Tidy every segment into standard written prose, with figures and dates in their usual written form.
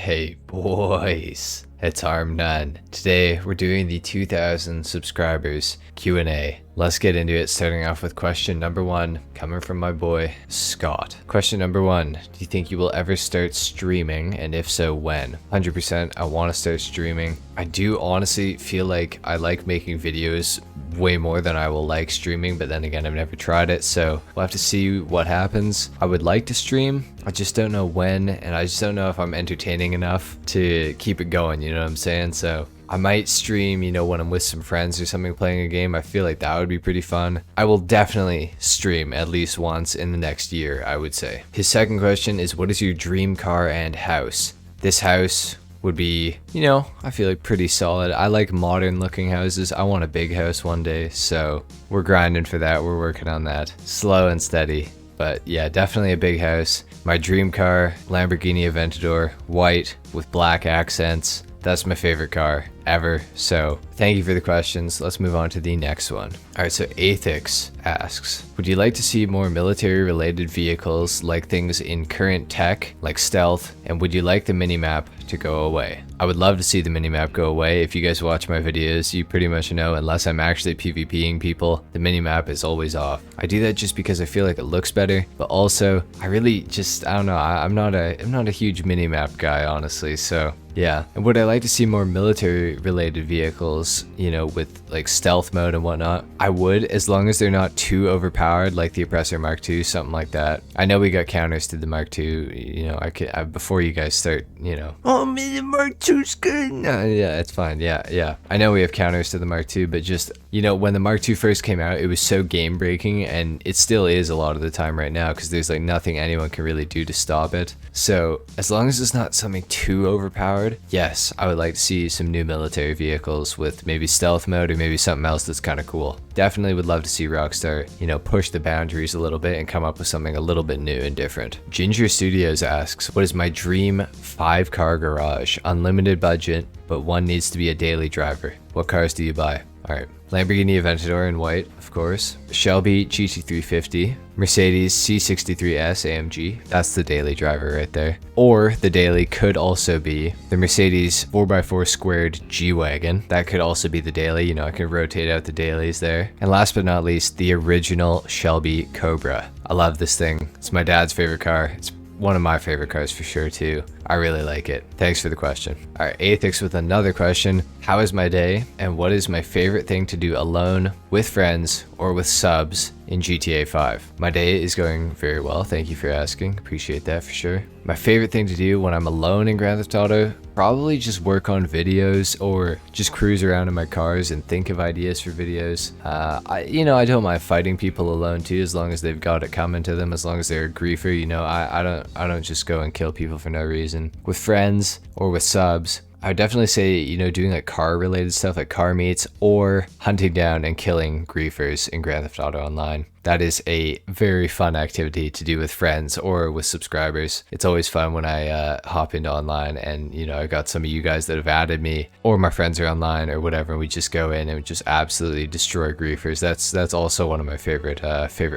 Hey boys, it's HarmNone. Today we're doing the 2000 subscribers Q&A. Let's get into it, starting off with question number 1, coming from my boy Scott. Question number 1, do you think you will ever start streaming, and if so, when? 100% I want to start streaming. I do honestly feel like I like making videos way more than I will like streaming, but then again, I've never tried it, so we'll have to see what happens. I would like to stream, I just don't know when, and I just don't know if I'm entertaining enough to keep it going, you know what I'm saying? So I might stream, you know, when I'm with some friends or something playing a game. I feel like that would be pretty fun. I will definitely stream at least once in the next year, I would say. His second question is, what is your dream car and house? This house would be, you know, I feel like pretty solid. I like modern looking houses. I want a big house one day, so we're grinding for that. We're working on that. Slow and steady. But yeah, definitely a big house. My dream car, Lamborghini Aventador, white with black accents. That's my favorite car ever. So thank you for the questions. Let's move on to the next one. All right, so Athix asks, would you like to see more military related vehicles like things in current tech like stealth, and would you like the minimap to go away? I would love to see the minimap go away. If you guys watch my videos, you pretty much know unless I'm actually PvPing people, the minimap is always off. I do that just because I feel like it looks better, but also I really just, I don't know, I'm not a huge minimap guy, honestly. So yeah, and would I like to see more military related vehicles, you know, with like stealth mode and whatnot? I would, as long as they're not too overpowered, like the Oppressor Mark II, something like that. I know we got counters to the Mark II, you know, before you guys start, you know, oh man, the Mark II's good. No, yeah, it's fine. Yeah. I know we have counters to the Mark II, but just, you know, when the Mark II first came out, it was so game breaking, and it still is a lot of the time right now, because there's like nothing anyone can really do to stop it. So as long as it's not something too overpowered, yes, I would like to see some new military vehicles with maybe stealth mode or maybe something else that's kind of cool. Definitely would love to see Rockstar, you know, push the boundaries a little bit and come up with something a little bit new and different. Ginger Studios asks, what is my dream 5-car garage? Unlimited budget, but one needs to be a daily driver. What cars do you buy? All right, Lamborghini Aventador in white, of course. Shelby GT350, Mercedes C63S AMG. That's the daily driver right there. Or the daily could also be the Mercedes 4x4 squared G-Wagon. That could also be the daily. You know, I can rotate out the dailies there. And last but not least, the original Shelby Cobra. I love this thing. It's my dad's favorite car. It's one of my favorite cars for sure too. I really like it. Thanks for the question. All right, Athix with another question. How is my day, and what is my favorite thing to do alone, with friends, or with subs in GTA 5? My day is going very well. Thank you for asking. Appreciate that for sure. My favorite thing to do when I'm alone in Grand Theft Auto, probably just work on videos or just cruise around in my cars and think of ideas for videos. I don't mind fighting people alone too, as long as they've got it coming to them, as long as they're a griefer. You know, I don't just go and kill people for no reason. With friends or with subs, I would definitely say, you know, doing like car related stuff like car meets or hunting down and killing griefers in Grand Theft Auto Online. That is a very fun activity to do with friends or with subscribers. It's always fun when I hop into online and, you know, I got some of you guys that have added me, or my friends are online or whatever, and we just go in and we just absolutely destroy griefers. That's also one of my favorite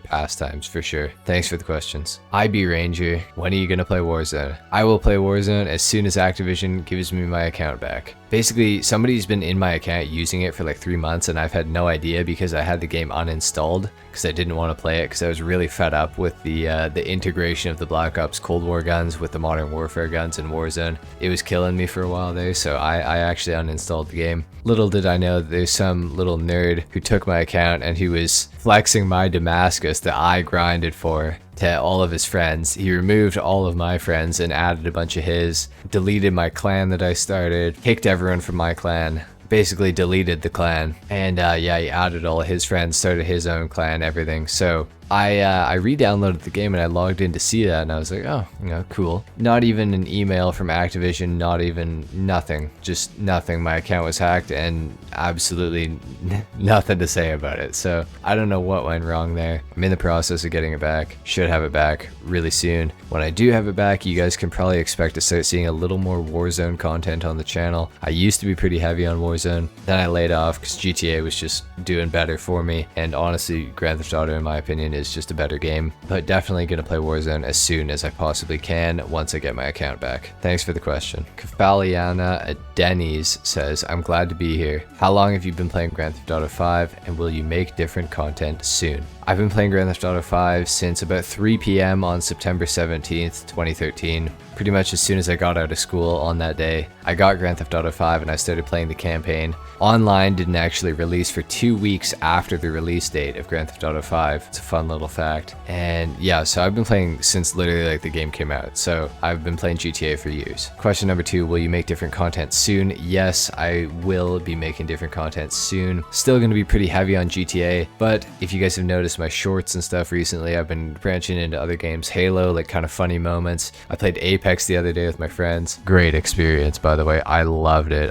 pastimes for sure. Thanks for the questions. IB Ranger, when are you gonna play Warzone? I will play Warzone as soon as Activision gives me my account back. Basically, somebody's been in my account using it for like 3 months, and I've had no idea because I had the game uninstalled because I didn't want to play it because I was really fed up with the integration of the Black Ops Cold War guns with the Modern Warfare guns in Warzone. It was killing me for a while there, so I actually uninstalled the game. Little did I know that there's some little nerd who took my account and he was flexing my Damascus that I grinded for to all of his friends. He removed all of my friends and added a bunch of his, deleted my clan that I started, kicked everyone from my clan, basically deleted the clan, and yeah, he added all of his friends, started his own clan, everything. So I re-downloaded the game and I logged in to see that, and I was like, oh, you know, cool. Not even an email from Activision, not even nothing, just nothing. My account was hacked and absolutely nothing to say about it. So I don't know what went wrong there. I'm in the process of getting it back. Should have it back really soon. When I do have it back, you guys can probably expect to start seeing a little more Warzone content on the channel. I used to be pretty heavy on Warzone, then I laid off because GTA was just doing better for me, and honestly, Grand Theft Auto, in my opinion, is just a better game, but definitely gonna play Warzone as soon as I possibly can once I get my account back. Thanks for the question. Kefaliana at Denny's says, I'm glad to be here. How long have you been playing Grand Theft Auto 5 and will you make different content soon? I've been playing Grand Theft Auto 5 since about 3 p.m. on September 17th, 2013. Pretty much as soon as I got out of school on that day, I got Grand Theft Auto 5 and I started playing the campaign. Online didn't actually release for 2 weeks after the release date of Grand Theft Auto 5. It's a fun little fact. And yeah, so I've been playing since literally like the game came out. So I've been playing GTA for years. Question number 2, will you make different content soon? Yes, I will be making different content soon. Still going to be pretty heavy on GTA, but if you guys have noticed my shorts and stuff recently, I've been branching into other games. Halo, like kind of funny moments. I played Apex the other day with my friends. Great experience, by the way. I loved it.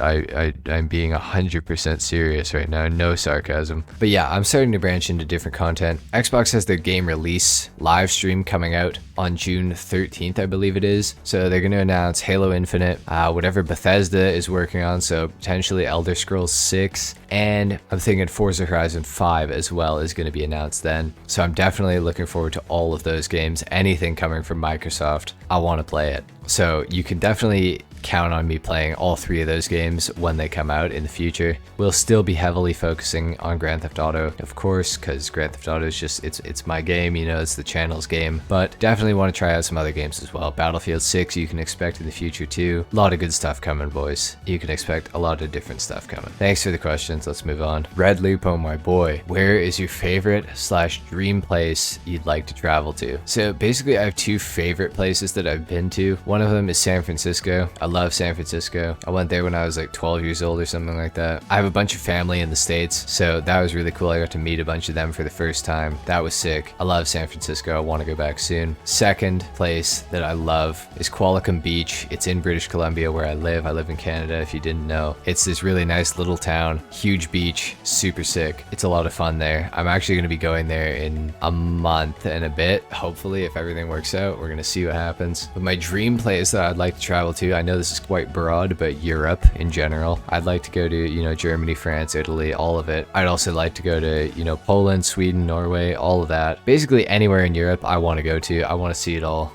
I'm being 100% serious right now, no sarcasm. But yeah, I'm starting to branch into different content. Xbox has their game release live stream coming out on June 13th, I believe it is. So they're going to announce Halo Infinite, whatever Bethesda is working on, so potentially Elder Scrolls 6, and I'm thinking Forza Horizon 5 as well is going to be announced then. So I'm definitely looking forward to all of those games. Anything coming from Microsoft, I want to play it. So you can definitely count on me playing all 3 of those games when they come out in the future. We'll still be heavily focusing on Grand Theft Auto, of course, because Grand Theft Auto is just, it's my game, you know, it's the channel's game, but definitely want to try out some other games as well. Battlefield 6 you can expect in the future too. A lot of good stuff coming, boys. You can expect a lot of different stuff coming. Thanks for the questions. Let's move on. Red Lupo, my boy, where is your favorite / dream place you'd like to travel to? So basically I have 2 favorite places that I've been to. One of them is San Francisco. I love San Francisco. I went there when I was like 12 years old or something like that. I have a bunch of family in the States, so that was really cool. I got to meet a bunch of them for the first time. That was sick. I love San Francisco. I want to go back soon. Second place that I love is Qualicum Beach. It's in British Columbia where I live. I live in Canada, if you didn't know. It's this really nice little town, huge beach, super sick. It's a lot of fun there. I'm actually going to be going there in a month and a bit. Hopefully, if everything works out, we're going to see what happens. But my dream place that I'd like to travel to, I know this is quite broad, but Europe in general. I'd like to go to, you know, Germany, France, Italy, all of it. I'd also like to go to, you know, Poland, Sweden, Norway, all of that. Basically anywhere in Europe I want to go to. I want to see it all.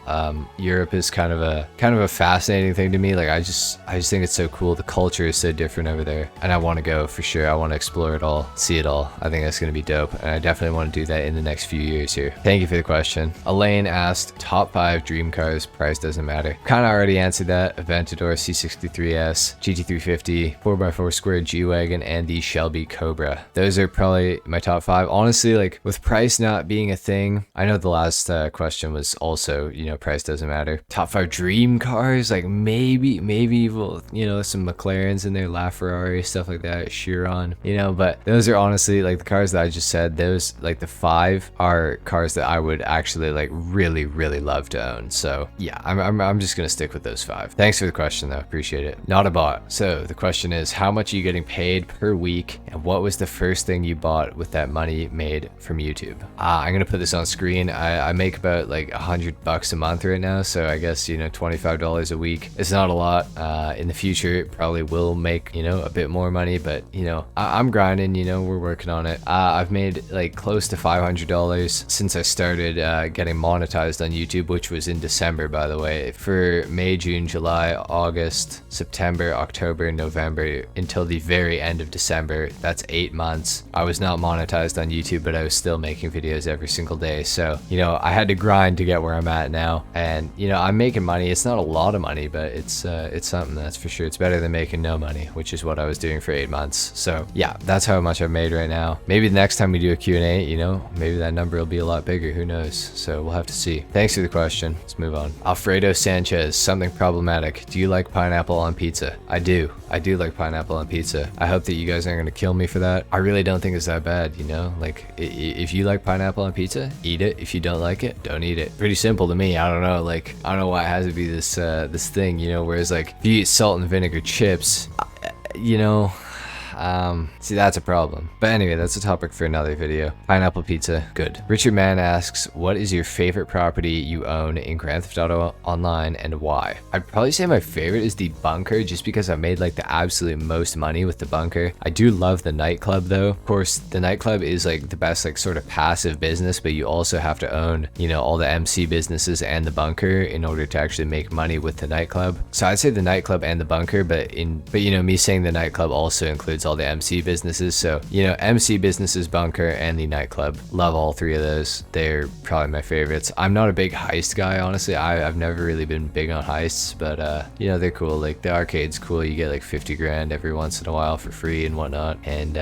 Europe is kind of a fascinating thing to me. Like I just think it's so cool. The culture is so different over there, and I want to go for sure. I want to explore it all, see it all. I think that's going to be dope, and I definitely want to do that in the next few years here. Thank you for the question. Elaine asked, top 5 dream cars, price doesn't matter. Kind of already answered that. Aventador C63S, GT350, 4x4 square G-Wagon, and the Shelby Cobra. Those are probably my top 5. Honestly, like with price not being a thing, I know the last question was also, you know, price doesn't matter. Top 5 dream cars, like maybe well, you know, some McLarens in there, LaFerrari, stuff like that, Chiron, you know, but those are honestly like the cars that I just said. Those, like the 5 are cars that I would actually like really love to own. So yeah, I'm just gonna stick with those 5. Thanks for the question though, appreciate it. Not a bot. So the question is, how much are you getting paid per week, and what was the first thing you bought with that money made from YouTube? I'm gonna put this on screen. I make about like $100 a month right now, so I guess, you know, $25 a week. It's not a lot. In the future it probably will make, you know, a bit more money, but you know, I'm grinding, you know, we're working on it. I've made like close to $500 since I started getting monetized on YouTube, which was in December, by the way. For May, June, July, August, September, October, November, until the very end of December, that's 8 months. I was not monetized on YouTube, but I was still making videos every single day. So, you know, I had to grind to get where I'm at now, and you know, I'm making money. It's not a lot of money, but it's something, that's for sure. It's better than making no money, which is what I was doing for 8 months. So yeah, that's how much I've made right now. Maybe the next time we do a Q&A, you know, maybe that number will be a lot bigger, who knows? So we'll have to see. Thanks for the question. Let's move on. Alfredo Sanchez, something problematic. Do you like pineapple on pizza? I do like pineapple on pizza. I hope that you guys aren't gonna kill me for that. I really don't think it's that bad, you know? Like, if you like pineapple on pizza, eat it. If you don't like it, don't eat it. Pretty simple to me. I don't know, like, I don't know why it has to be this thing, you know? Whereas like, if you eat salt and vinegar chips, you know, See, that's a problem. But anyway, that's a topic for another video. Pineapple pizza, good. Richard Mann asks, what is your favorite property you own in Grand Theft Auto Online and why? I'd probably say my favorite is the bunker, just because I made like the absolute most money with the bunker. I do love the nightclub though. Of course, the nightclub is like the best like sort of passive business, but you also have to own, you know, all the MC businesses and the bunker in order to actually make money with the nightclub. So I'd say the nightclub and the bunker, but you know, me saying the nightclub also includes all the MC businesses. So, you know, MC businesses, bunker, and the nightclub. Love all three of those. They're probably my favorites. I'm not a big heist guy, honestly. I've never really been big on heists, but you know, they're cool. Like the arcade's cool. You get like 50 grand every once in a while for free and whatnot. And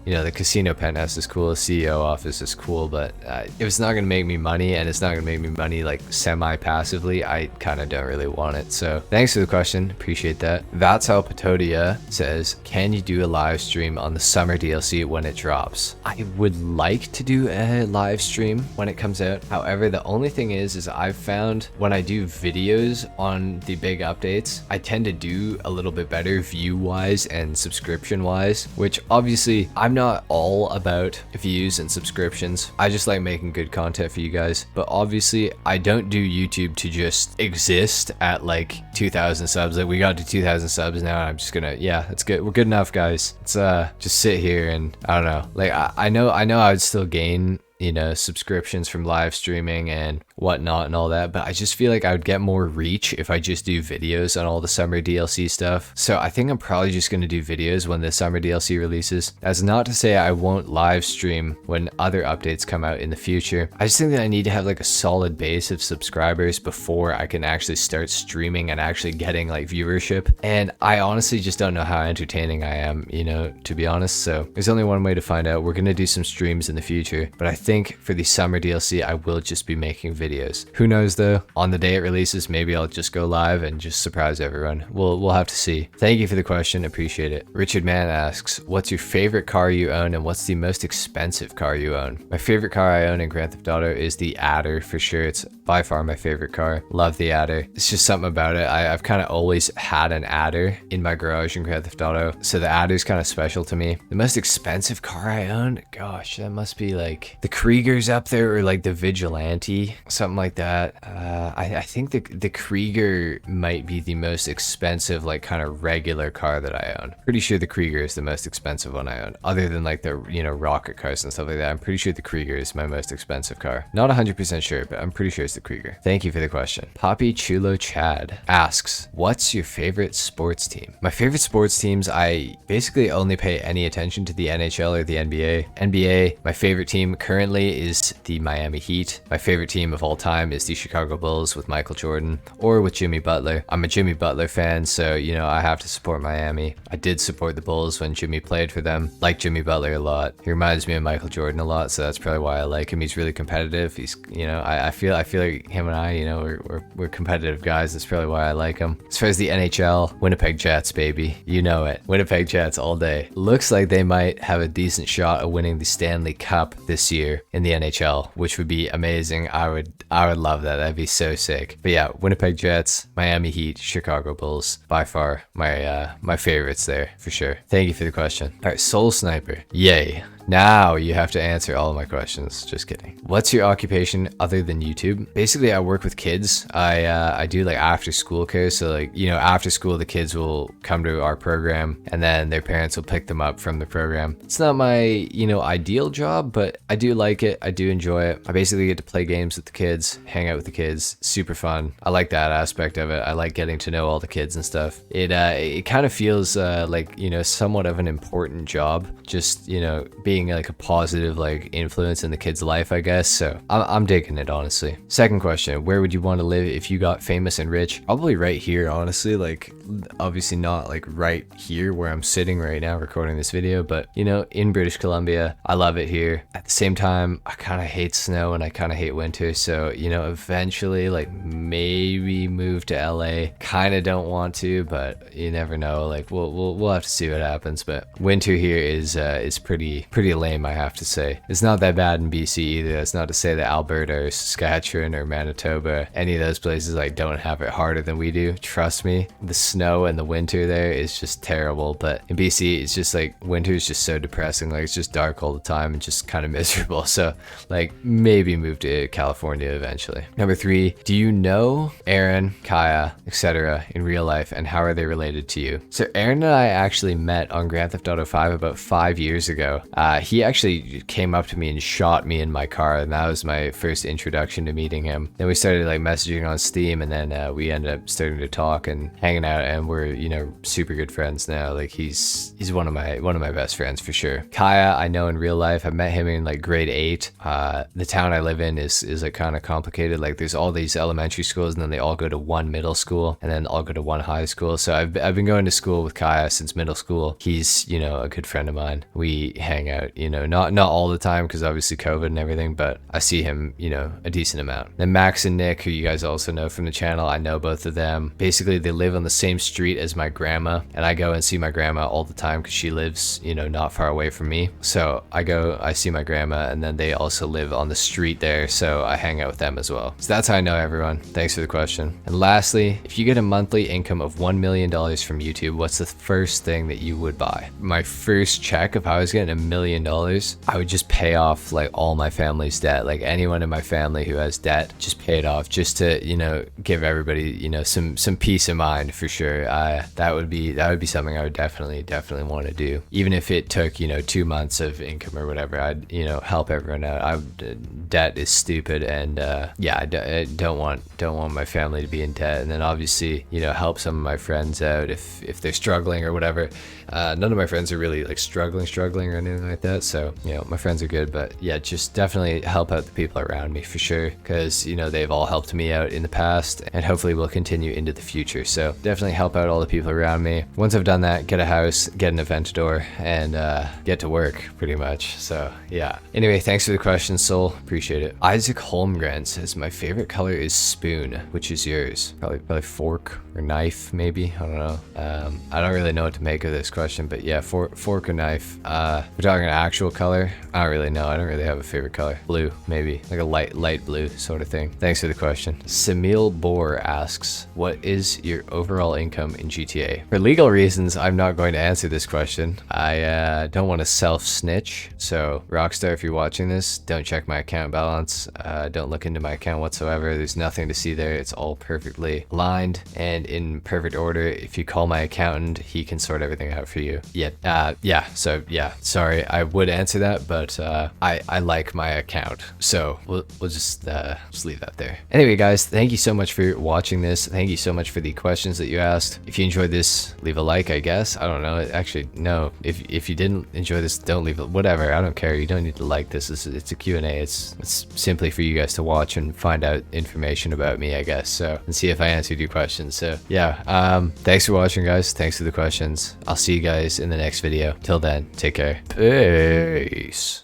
you know, the casino penthouse is cool. The CEO office is cool, but if it's not gonna make me money, and it's not gonna make me money like semi-passively, I kind of don't really want it. So thanks for the question, appreciate that. That's how Patodia says, can you do a live stream on the summer DLC when it drops? I would like to do a live stream when it comes out. However, the only thing is I've found when I do videos on the big updates, I tend to do a little bit better view wise and subscription wise, which obviously I'm not all about views and subscriptions. I just like making good content for you guys, but obviously I don't do YouTube to just exist at like 2,000 subs. Like we got to 2,000 subs now, and I'm just gonna, yeah, that's good. We're good enough, guys. Let's just sit here and I don't know. Like I know I would still gain, you know, subscriptions from live streaming and whatnot and all that, but I just feel like I would get more reach if I just do videos on all the summer DLC stuff. So I think I'm probably just going to do videos when the summer DLC releases. That's not to say I won't live stream when other updates come out in the future. I just think that I need to have like a solid base of subscribers before I can actually start streaming and actually getting like viewership. And I honestly just don't know how entertaining I am, you know, to be honest. So there's only one way to find out. We're going to do some streams in the future, but I think for the summer DLC, I will just be making videos. Who knows though? On the day it releases, maybe I'll just go live and just surprise everyone. We'll have to see. Thank you for the question, appreciate it. Richard Mann asks, what's your favorite car you own and what's the most expensive car you own? My favorite car I own in Grand Theft Auto is the Adder for sure. It's by far my favorite car. Love the Adder. It's just something about it. I've kind of always had an Adder in my garage in Grand Theft Auto, so the Adder's kind of special to me. The most expensive car I own? Gosh, that must be like the Krieger's up there, or like the Vigilante, something like that. I think the Krieger might be the most expensive, like kind of regular car that I own. Pretty sure the Krieger is the most expensive one I own, other than like the, you know, rocket cars and stuff like that. I'm pretty sure the Krieger is my most expensive car. Not 100% sure, but I'm pretty sure it's the Krieger. Thank you for the question. Poppy Chulo Chad asks, what's your favorite sports team? My favorite sports teams, I basically only pay any attention to the NHL or the NBA. NBA, my favorite team currently is the Miami Heat. My favorite team of all time is the Chicago Bulls with Michael Jordan or with Jimmy Butler. I'm a Jimmy Butler fan, so, you know, I have to support Miami. I did support the Bulls when Jimmy played for them. Like Jimmy Butler a lot. He reminds me of Michael Jordan a lot, so that's probably why I like him. He's really competitive. He's, you know, I feel like him and I, you know, we're competitive guys. That's probably why I like him. As far as the NHL, Winnipeg Jets, baby. You know it. Winnipeg Jets all day. Looks like they might have a decent shot of winning the Stanley Cup this year in the NHL, which would be amazing. I would love that. That'd be so sick. But yeah, Winnipeg Jets, Miami Heat, Chicago Bulls, by far my favorites there for sure. Thank you for the question. All right, Soul Sniper. Yay. Now you have to answer all of my questions. Just kidding. What's your occupation other than YouTube? Basically, I work with kids. I do like after school care. So like, you know, after school, the kids will come to our program and then their parents will pick them up from the program. It's not my, you know, ideal job, but I do like it. I do enjoy it. I basically get to play games with the kids, hang out with the kids. Super fun. I like that aspect of it. I like getting to know all the kids and stuff. It kind of feels like, you know, somewhat of an important job. Just, you know, being like a positive like influence in the kid's life, I guess. So I'm digging it, honestly. Second question, where would you want to live if you got famous and rich? Probably right here, honestly. Like obviously not like right here where I'm sitting right now recording this video, but you know, in British Columbia. I love it here. At the same time, time, I kind of hate snow and I kind of hate winter. So, you know, eventually like maybe move to LA. Kind of don't want to, but you never know. Like we'll have to see what happens. But winter here is pretty lame, I have to say. It's not that bad in BC either. That's not to say that Alberta or Saskatchewan or Manitoba, any of those places like don't have it harder than we do. Trust me, the snow and the winter there is just terrible. But in BC, it's just like winter is just so depressing. Like it's just dark all the time and just kind of miserable. So like maybe move to California eventually. Number 3, do you know Aaron, Kaya, etc. in real life, and how are they related to you? So Aaron and I actually met on Grand Theft Auto 5 about 5 years ago. He actually came up to me and shot me in my car, and that was my first introduction to meeting him. Then we started like messaging on Steam, and then we ended up starting to talk and hanging out, and we're, you know, super good friends now. Like he's one of my best friends for sure. Kaya, I know in real life. I met him in like grade 8. The town I live in is like kind of complicated. Like there's all these elementary schools, and then they all go to one middle school, and then all go to one high school. So I've been going to school with Kaya since middle school. He's, you know, a good friend of mine. We hang out, you know, not all the time because obviously COVID and everything, but I see him, you know, a decent amount. Then Max and Nick, who you guys also know from the channel, I know both of them. Basically, they live on the same street as my grandma, and I go and see my grandma all the time because she lives, you know, not far away from me. So I see my grandma, and then they also live on the street there, so I hang out with them as well. So that's how I know everyone. Thanks for the question. And lastly, if you get a monthly income of $1 million from YouTube, what's the first thing that you would buy? My first check, if I was getting $1 million, I would just pay off like all my family's debt. Like anyone in my family who has debt, just pay it off, just to, you know, give everybody, you know, some peace of mind for sure. That would be something I would definitely want to do, even if it took, you know, 2 months of income or whatever. I'd, you know, help everyone out. Debt is stupid, and yeah, I don't want my family to be in debt. And then obviously, you know, help some of my friends out if they're struggling or whatever. None of my friends are really like struggling or anything like that, so, you know, my friends are good. But yeah, just definitely help out the people around me for sure, because, you know, they've all helped me out in the past and hopefully will continue into the future. So definitely help out all the people around me. Once I've done that, get a house, get an Aventador, and get to work pretty much. So yeah, anyway, thanks for the question, Soul, appreciate it. Isaac Holmgren says my favorite color is spoon. Which is yours? Probably fork or knife, maybe. I don't know. I don't really know what to make of this question, but yeah, fork or knife. We're talking actual color. I don't really know. I don't really have a favorite color. Blue, maybe, like a light blue sort of thing. Thanks for the question. Samil Bohr asks, what is your overall income in GTA? For legal reasons, I'm not going to answer this question. I don't want to self-snitch. So Rockstar, if you're watching this, don't check my account balance. Don't look into my account whatsoever. There's nothing to see there. It's all perfectly aligned and in perfect order. If you call my accountant, he can sort everything out for you. Yeah. So yeah, sorry, I would answer that, but I like my account, so we'll just leave that there. Anyway, guys, thank you so much for watching this. Thank you so much for the questions that you asked. If you enjoyed this, leave a like, I guess. I don't know. Actually, no. If you didn't enjoy this, don't leave it. Whatever. I don't care. You don't need to like this. It's a Q&A. It's simply for you guys to watch and find out information about me, I guess. So, and see if I answered your questions. So yeah, thanks for watching, guys. Thanks for the questions. I'll see you guys in the next video. Till then, take care. Peace.